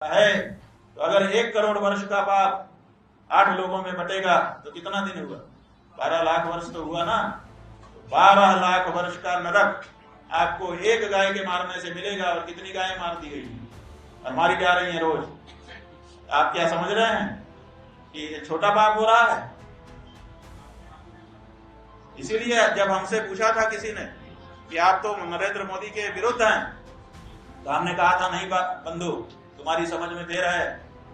है तो अगर 1 करोड़ वर्ष का पाप 8 लोगों में बटेगा तो कितना दिन हुआ? 12 लाख वर्ष तो हुआ ना। 12 लाख वर्ष का नरक आपको एक गाय के मारने से मिलेगा। और कितनी गायें मार दी गई और मारी जा रही हैं रोज। आप क्या समझ रहे हैं कि छोटा पाप हो रहा है? इसीलिए जब हमसे पूछा था किसी ने कि आप तो नरेंद्र मोदी के विरुद्ध हैं, तो हमने कहा था नहीं बंधु, तुम्हारी समझ में फेर है।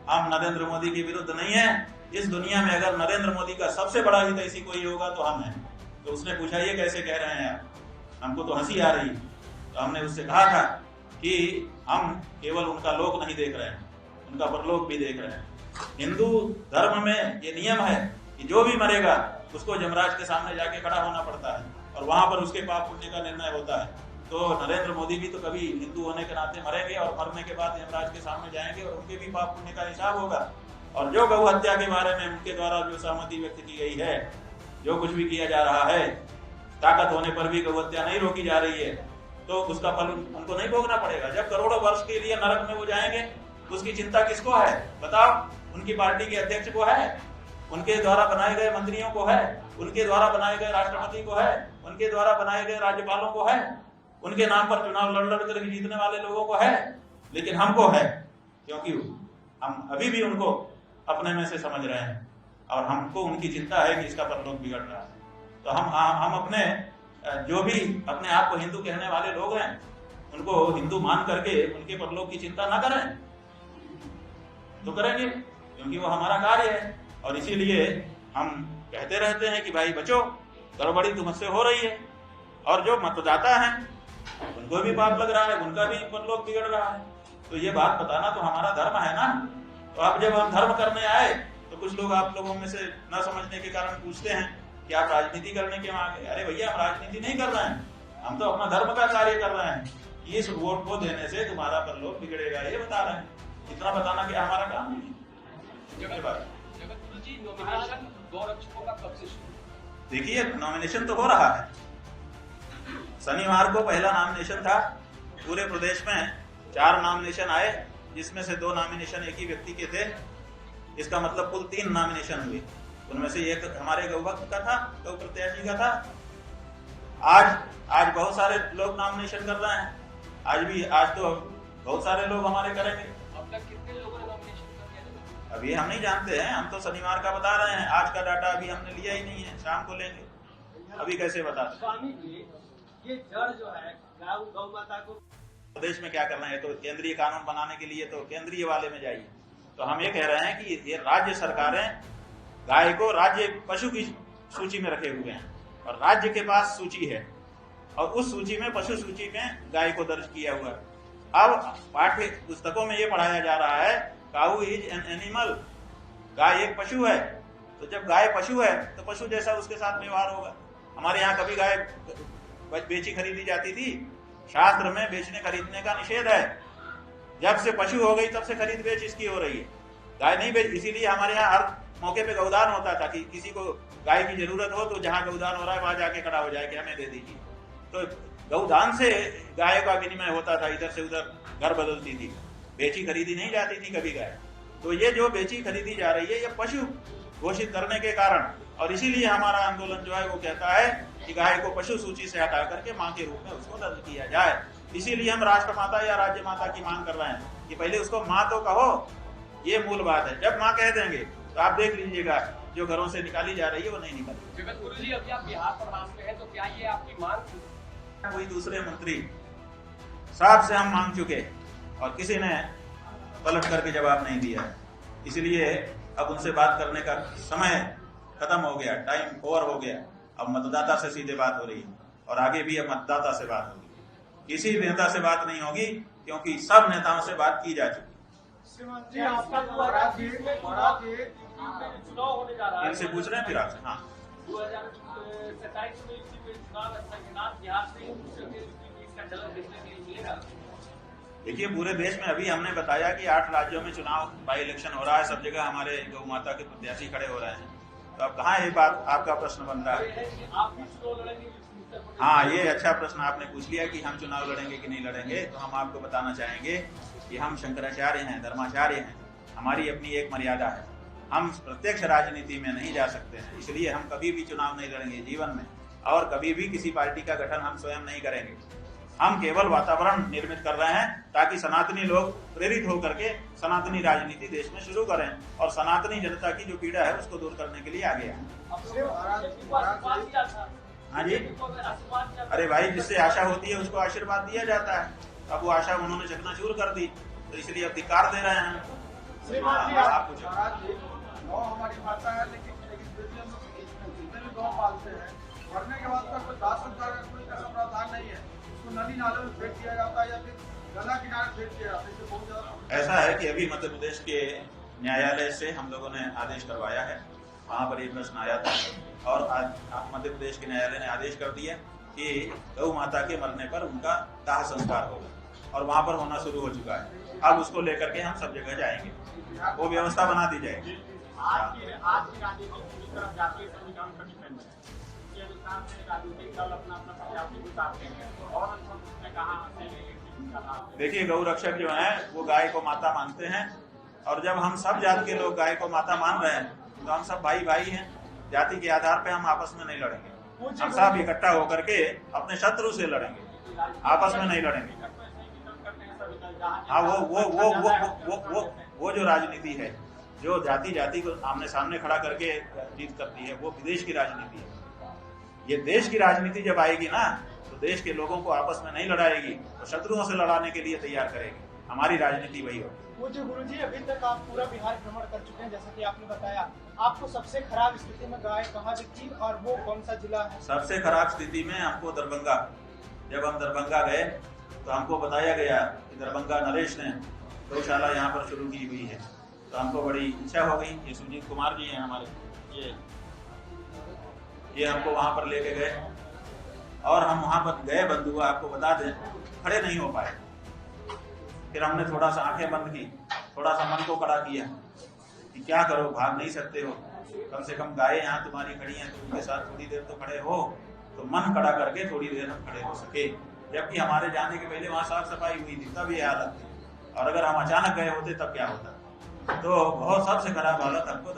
हम नरेंद्र मोदी के विरुद्ध नहीं है। इस दुनिया में अगर नरेंद्र मोदी का सबसे बड़ा हितैषी कोई होगा तो हम हैं। तो उसने पूछा ये कैसे कह रहे हैं आप? हमको तो हंसी आ रही। तो हमने उससे कहा था कि हम केवल उनका लोक नहीं देख रहे हैं, उनका परलोक भी देख रहे हैं। हिंदू धर्म में ये नियम है कि जो भी मरेगा उसको यमराज के सामने जाके खड़ा होना पड़ता है और वहां पर उसके पाप पुण्य का निर्णय होता है। तो नरेंद्र मोदी भी तो कभी हिंदू होने के नाते मरेंगे और मरने के बाद यमराज के सामने जाएंगे और उनके भी पाप पुण्य का हिसाब होगा। और जो गौ हत्या के बारे में उनके द्वारा जो सहमति व्यक्त की गई है, जो कुछ भी किया जा रहा है, ताकत होने पर भी गौ हत्या नहीं रोकी जा रही है, तो उसका फल उनको नहीं भोगना पड़ेगा। जब करोड़ों वर्ष के लिए नरक में वो जाएंगे उसकी चिंता किसको है बताओ? उनकी पार्टी के अध्यक्ष को है, उनके द्वारा बनाए गए मंत्रियों को है, उनके द्वारा बनाए गए राष्ट्रपति को है, उनके द्वारा बनाए गए राज्यपालों को है, उनके नाम पर चुनाव लड़ कर जीतने वाले लोगों को है। लेकिन हमको है, क्योंकि हम अभी भी उनको अपने में से समझ रहे हैं और हमको उनकी चिंता है कि इसका परलोक बिगड़ रहा है। तो हम अपने जो भी अपने आप को हिंदू कहने वाले लोग हैं उनको हिंदू मान करके उनके परलोक की चिंता ना करें तो करेंगे, क्योंकि वो हमारा कार्य है। और इसीलिए हम कहते रहते हैं कि भाई बचो, गड़बड़ी तुमसे हो रही है। और जो मतदाता हैं उनको भी पाप लग रहा है, उनका भी परलोक बिगड़ रहा है। तो ये बात बताना तो हमारा धर्म है ना। तो अब जब हम धर्म करने आए तो कुछ लोग आप लोगों में से न समझने के कारण पूछते हैं कि आप राजनीति करने क्यों आ गए? अरे भैया, हम राजनीति नहीं कर रहे हैं, हम तो अपना धर्म का कार्य कर रहे हैं। इस वोट को देने से तुम्हारा परलोक बिगड़ेगा, ये बता रहे हैं। इतना बताना क्या हमारा काम नहीं है? देखिए, नॉमिनेशन तो हो रहा है। शनिवार को पहला नॉमिनेशन था। पूरे प्रदेश में 4 नॉमिनेशन आए, जिसमें से 2 नॉमिनेशन एक ही व्यक्ति के थे। इसका मतलब कुल 3 नॉमिनेशन हुए। उनमें से एक हमारे गौ भक्त का था, गौ प्रत्याशी का था। आज बहुत सारे लोग नॉमिनेशन कर रहे हैं। आज तो बहुत सारे लोग हमारे करेंगे। अब तक कितने लोगों ने नॉमिनेशन कर दिया? अभी हम नहीं जानते हैं, हम तो शनिवार का बता रहे हैं। आज का डाटा अभी हमने लिया ही नहीं है, शाम को लेंगे। अभी कैसे बता? स्वामी जी, ये जड़ जो है गौ माता को प्रदेश में क्या करना है? तो केंद्रीय कानून बनाने के लिए तो केंद्रीय वाले में जाइए। तो हम ये कह रहे हैं कि ये राज्य सरकारें गाय को राज्य पशु की सूची में रखे हुए हैं और राज्य के पास सूची है और उस सूची में, पशु सूची में गाय को दर्ज किया हुआ है। अब पाठ्य पुस्तकों में ये पढ़ाया जा रहा है काऊ इज एन एनिमल, गाय एक पशु है। तो जब गाय पशु है तो पशु जैसा उसके साथ व्यवहार होगा। हमारे यहाँ कभी गाय बेची खरीदी जाती थी? शास्त्र में बेचने खरीदने का निषेध है। जब से पशु हो गई तब से खरीद बेच इसकी हो रही है, गाय नहीं बेच। इसीलिए हमारे यहाँ हर मौके पे गौदान होता था कि किसी को गाय की जरूरत हो तो जहाँ गौदान हो रहा है वहां जाके खड़ा हो जाए कि हमें दे दीजिए। तो गौदान से गाय का विनिमय होता था, इधर से उधर घर बदलती थी, बेची खरीदी नहीं जाती थी कभी गाय। तो ये जो बेची खरीदी जा रही है ये पशु घोषित करने के कारण, और इसीलिए हमारा आंदोलन जो है वो कहता है कि गाय को पशु सूची से हटा करके माँ के रूप में उसको दर्ज किया जाए। इसीलिए हम राष्ट्रमाता या राज्य माता की मांग कर रहे हैं कि पहले उसको माँ तो कहो, ये मूल बात है। जब माँ कह देंगे तो आप देख लीजिएगा जो घरों से निकाली जा रही है वो नहीं निकाली। जगत गुरु जी, अभी आप बिहार प्रवास में हैं, तो क्या ये आपकी मांग? कोई दूसरे मंत्री साहब से हम मांग चुके और किसी ने पलट करके जवाब नहीं दिया। इसलिए अब उनसे बात करने का समय खत्म हो गया, टाइम ओवर हो गया। अब मतदाता से सीधे बात हो रही है और आगे भी अब मतदाता से बात होगी। किसी नेता से बात नहीं होगी क्योंकि सब नेताओं से बात की जा चुकी। चुनाव होने जा रहा है, इनसे पूछ रहे हैं फिर आपसे। हाँ, 2027 में चुनाव बिहार से इसका चलन देखने के लिए मिलेगा। देखिए, पूरे देश में अभी हमने बताया कि 8 राज्यों में चुनाव बाई इलेक्शन हो रहा है। सब जगह हमारे गौ माता के प्रत्याशी खड़े हो रहे हैं। तो अब कहाँ ये बात आपका प्रश्न बन रहा है? आप भी चुनाव लड़ेंगे? हाँ, ये अच्छा प्रश्न आपने पूछ लिया कि हम चुनाव लड़ेंगे कि नहीं लड़ेंगे। तो हम आपको बताना चाहेंगे कि हम शंकराचार्य हैं, धर्माचार्य हैं, हमारी अपनी एक मर्यादा है, हम प्रत्यक्ष राजनीति में नहीं जा सकते हैं, इसलिए हम कभी भी चुनाव नहीं लड़ेंगे जीवन में, और कभी भी किसी पार्टी का गठन हम स्वयं नहीं करेंगे। हम केवल वातावरण निर्मित कर रहे हैं ताकि सनातनी लोग प्रेरित होकर के सनातनी राजनीति देश में शुरू करें और सनातनी जनता की जो पीड़ा है उसको दूर करने के लिए आगे आए। हाँ जी, अरे भाई, जिससे आशा होती है उसको आशीर्वाद दिया जाता है। अब वो आशा उन्होंने चकनाचूर कर दी, तो इसलिए अब धिक्कार दे रहे हैं। आप पूछो। हमारी भाषा है, लेकिन पालते हैं, मरने के बाद कोई दाह संस्कार का कोई ऐसा प्रावधान नहीं है, उसको नदी नाले में फेंक दिया जाता है या फिर गंगा किनारे फेंक दिया जाता है। बहुत ज्यादा ऐसा है कि अभी मध्य प्रदेश के न्यायालय से हम लोगों ने आदेश करवाया है, वहां पर ये प्रश्न आया था और आज मध्य प्रदेश के न्यायालय ने आदेश कर दिया कि गौ माता के मरने पर उनका दाह संस्कार होगा और वहां पर होना शुरू हो चुका है। अब उसको लेकर के हम सब जगह जाएंगे, वो व्यवस्था बना दी जाएगी। आज की राजनीति पूरी तरफ जातीय समीकरण पर डिपेंड है। इसके अनुसार से राजनीतिक दल अपना प्रत्याशी उतारते हैं और उसने कहा देखिए, गौ रक्षक जो है वो गाय को माता मानते हैं, और जब हम सब जात के लोग गाय को माता मान रहे हैं तो हम सब भाई भाई हैं। जाति के आधार पे हम आपस में नहीं लड़ेंगे, हम सब इकट्ठा होकर के अपने शत्रु से लड़ेंगे, आपस में नहीं लड़ेंगे। हाँ, वो जो राजनीति है, जो जाति जाति को आमने सामने खड़ा करके जीत करती है, वो विदेश की राजनीति है। ये देश की राजनीति जब आएगी ना, तो देश के लोगों को आपस में नहीं लड़ाएगी, तो शत्रुओं से लड़ाने के लिए तैयार करेगी। हमारी राजनीति वही होगी। पूज्य गुरुजी, अभी तक आप पूरा बिहार भ्रमण कर चुके हैं, जैसा कि आपने बताया, आपको सबसे खराब स्थिति में गाय कहाँ दिखी और वो कौन सा जिला है? सबसे खराब स्थिति में हमको दरभंगा, जब हम दरभंगा गए तो हमको बताया गया कि दरभंगा नरेश ने गौशाला यहाँ पर शुरू की हुई है, तो हमको बड़ी इच्छा हो गई। ये सुजीत कुमार जी हैं हमारे, ये हमको वहाँ पर लेके गए और हम वहाँ पर गए। बंधु, आपको बता दें, खड़े नहीं हो पाए। फिर हमने थोड़ा सा आंखें बंद की, थोड़ा सा मन को कड़ा किया कि क्या करो, भाग नहीं सकते हो, कम से कम गायें यहाँ तुम्हारी खड़ी हैं तो उनके साथ थोड़ी देर तो खड़े हो। तो मन कड़ा करके थोड़ी देर हम खड़े हो सके, जबकि हमारे जाने के पहले वहाँ साफ सफाई हुई थी, तब ये हालत थी। और अगर हम अचानक गए होते तब क्या होता। तो बहुत सबसे खराब हालत हमको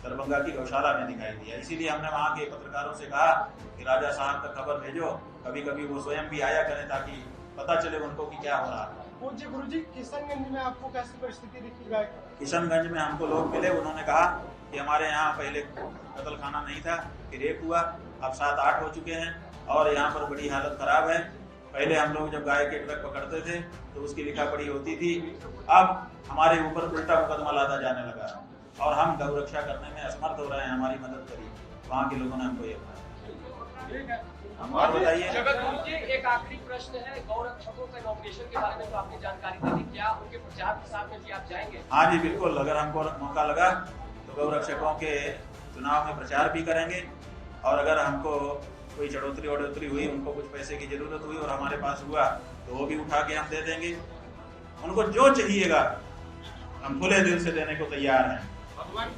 दरभंगा की गौशाला में दिखाई दिया। इसीलिए हमने वहाँ के पत्रकारों से कहा कि राजा साहब तक खबर भेजो, कभी कभी वो स्वयं भी आया करें ताकि पता चले उनको कि क्या हो रहा है। पूज्य गुरुजी, किशनगंज में आपको कैसी परिस्थिति दिखी गाय? किशनगंज में हमको लोग मिले, उन्होंने कहा कि हमारे यहाँ पहले कत्ल खाना नहीं था, फिर रेप हुआ, अब 7-8 हो चुके हैं और यहाँ पर बड़ी हालत खराब है। पहले हम लोग जब गाय के ट्रक पकड़ते थे तो उसकी लिखा पढ़ी होती थी, अब हमारे ऊपर उल्टा मुकदमा लादा जाने लगा और हम गौ रक्षा करने में असमर्थ हो रहे हैं। हमारी मदद करिए। वहाँ के लोगों ने हमको ये कहा। और बताइए। जगत गुरु जी, एक आखिरी प्रश्न है, गौ रक्षकों के नॉमिनेशन के बारे में तो आपने जानकारी दी थी, क्या उनके प्रचार प्रसार में भी आप जाएंगे? हाँ जी, बिल्कुल। अगर हमको मौका लगा तो गौ रक्षकों के चुनाव में प्रचार भी करेंगे, और अगर हमको कोई चढ़ोतरी हुई, उनको कुछ पैसे की जरूरत हुई और हमारे पास हुआ तो वो भी उठा के हम दे देंगे। उनको जो चाहिएगा हम खुले दिल से देने को तैयार हैं।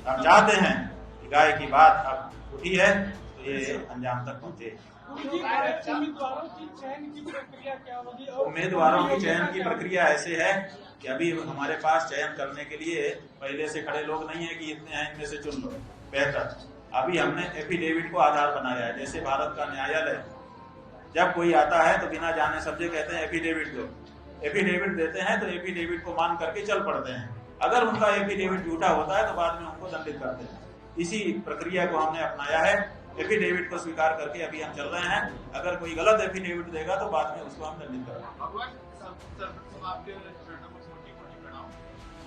हम चाहते हैं कि गाय की बात अब उठी है तो ये अंजाम तक पहुंचे। उम्मीदवारों की चयन की प्रक्रिया क्या होगी? उम्मीदवारों की चयन की प्रक्रिया ऐसे है कि अभी हमारे पास चयन करने के लिए पहले से खड़े लोग नहीं है कि इतने हैं इनमें से चुन लो, बेहतर। अभी हमने एफिडेविट को आधार बनाया है। जैसे भारत का न्यायालय जब कोई आता है तो बिना जाने समझे कहते हैं एफिडेविट दो, एफिडेविट देते हैं तो एफिडेविट को मान करके चल पड़ते हैं। अगर उनका एफिडेविट झूठा होता है तो बाद में उनको दंडित करते हैं। इसी प्रक्रिया को हमने अपनाया है। एफिडेविट को स्वीकार करके अभी हम चल रहे हैं। अगर कोई गलत एफिडेविट देगा तो बाद में उसको हम दंडित करेंगे।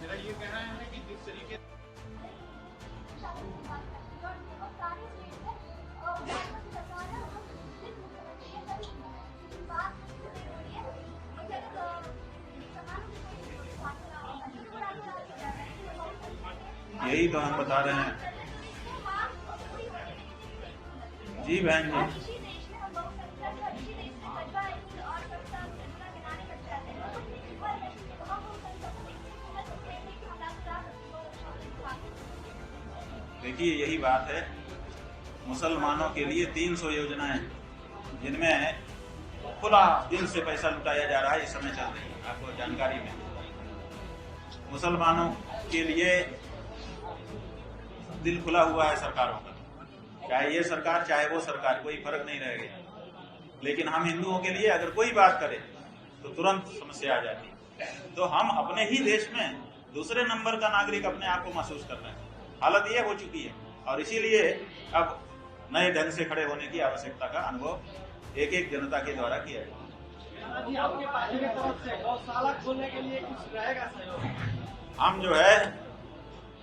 मेरा ये कहना है कि जिस तरीके यही तो हम बता रहे हैं जी बहन जी। देखिए, यही बात है। मुसलमानों के लिए 300 योजनाएं जिनमें खुला दिल से पैसा लुटाया जा रहा है, इस समय चल रही है, आपको जानकारी में। मुसलमानों के लिए दिल खुला हुआ है सरकारों का, चाहे ये सरकार चाहे वो सरकार, कोई फर्क नहीं रह गया। लेकिन हम हिंदुओं के लिए अगर कोई बात करे तो तुरंत समस्या आ जाती है। तो हम अपने ही देश में दूसरे नंबर का नागरिक अपने आप को महसूस कर रहे हैं। हालत ये हो चुकी है और इसीलिए अब नए ढंग से खड़े होने की आवश्यकता का अनुभव एक एक जनता के द्वारा किया जाए। आपके पार्टी की तरफ से गौशाला खोलने के लिए कुछ रहेगा सहयोग? हम जो है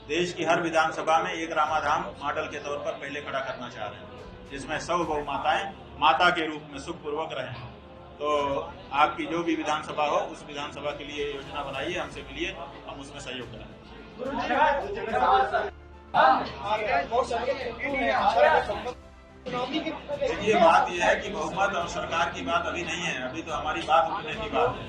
देश की हर विधानसभा में एक रामाधाम मॉडल के तौर पर पहले खड़ा करना चाह रहे हैं, जिसमें 100 गौ माताएं माता के रूप में सुखपूर्वक रहें। तो आपकी जो भी विधानसभा हो उस विधानसभा के लिए योजना बनाइए, हमसे मिलिए, हम उसमें सहयोग करेंगे। ये बात यह है कि बहुमत और सरकार की बात अभी नहीं है, अभी तो हमारी बात उठने की बात है।